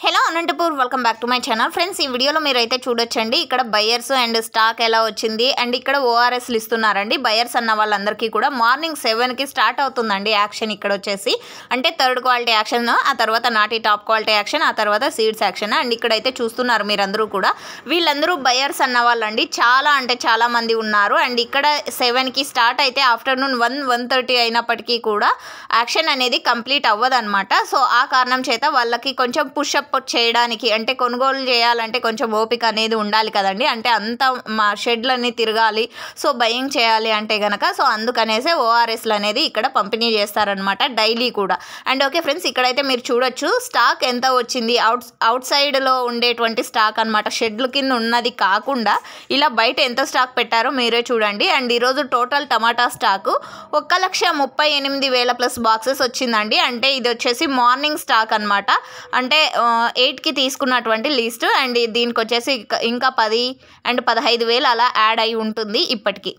hello Anantapur welcome back to my channel friends ఈ వీడియోలో మీరైతే చూడొచ్చండి ఇక్కడ బయర్స్ అండ్ స్టాక్ ఎలా వచ్చింది అండ్ ఇక్కడ ఓఆర్ఎస్లు ఇస్తున్నారండి బయర్స్ అన్న వాళ్ళందరికీ కూడా మార్నింగ్ 7కి స్టార్ట్ అవుతుందండి యాక్షన్ ఇక్కడ వచ్చేసి అంటే థర్డ్ క్వాలిటీ యాక్షన్ ఆ తర్వాత నాటి టాప్ క్వాలిటీ యాక్షన్ ఆ తర్వాత సీడ్స్ యాక్షన్ అండ్ ఇక్కడైతే చూస్తున్నారు మీరందరూ కూడా వీళ్ళందరూ బయర్స్ అన్న వాళ్ళండి చాలా అంటే చాలా మంది ఉన్నారు అండ్ ఇక్కడ 7కి స్టార్ట్ అయితే ఆఫ్టర్నూన్ 1:30 అయినప్పటికీ కూడా యాక్షన్ అనేది కంప్లీట్ అవ్వదన్నమాట సో ఆ కారణం చేత వాళ్ళకి కొంచెం పుషప్ చేయడానికి అంటే కొనుగోలు చేయాలంటే కొంచెం ఓపిక అనేది ఉండాలి కదండి అంటే అంత మా షెడ్లన్నీ తిరగాలి సో బయింగ్ చేయాలి అంటే గనక సో అందుకనేసే ఓఆర్ఎస్లు అనేది ఇక్కడ పంపిణీ చేస్తారనమాట డైలీ కూడా అండ్ ఓకే ఫ్రెండ్స్ ఇక్కడైతే మీరు చూడొచ్చు స్టాక్ ఎంత వచ్చింది అవుట్ సైడ్లో ఉండేటువంటి స్టాక్ అనమాట షెడ్ల కింద ఉన్నది కాకుండా ఇలా బయట ఎంత స్టాక్ పెట్టారో మీరే చూడండి అండ్ ఈరోజు టోటల్ టమాటా స్టాకు 1,38,000 ప్లస్ బాక్సెస్ వచ్చిందండి అంటే ఇది వచ్చేసి మార్నింగ్ స్టాక్ అనమాట అంటే 8కి తీసుకున్నటువంటి లిస్ట్ అండ్ దీనికి వచ్చేసి ఇంకా 10 and 15,000 అలా యాడ్ అయి ఉంటుంది ఇప్పటికి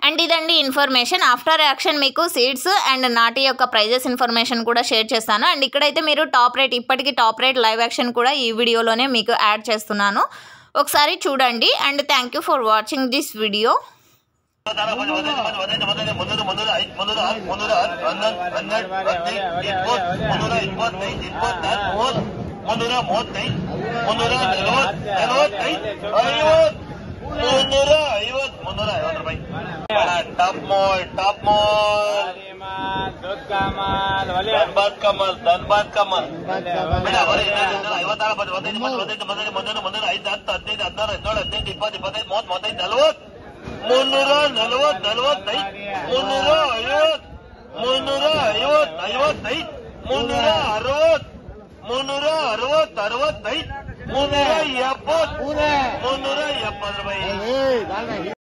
అండ్ ఇదండి ఇన్ఫర్మేషన్ ఆఫ్టర్ యాక్షన్ మీకు సీడ్స్ అండ్ నాటి యొక్క ప్రైజెస్ ఇన్ఫర్మేషన్ కూడా షేర్ చేస్తాను అండ్ ఇక్కడైతే మీరు టాప్ రేట్ ఇప్పటికీ టాప్ రేట్ లైవ్ యాక్షన్ కూడా ఈ వీడియోలోనే మీకు యాడ్ చేస్తున్నాను ఒకసారి చూడండి and thank you for watching this video top mole Dhanbad Kamal madam 56 15 360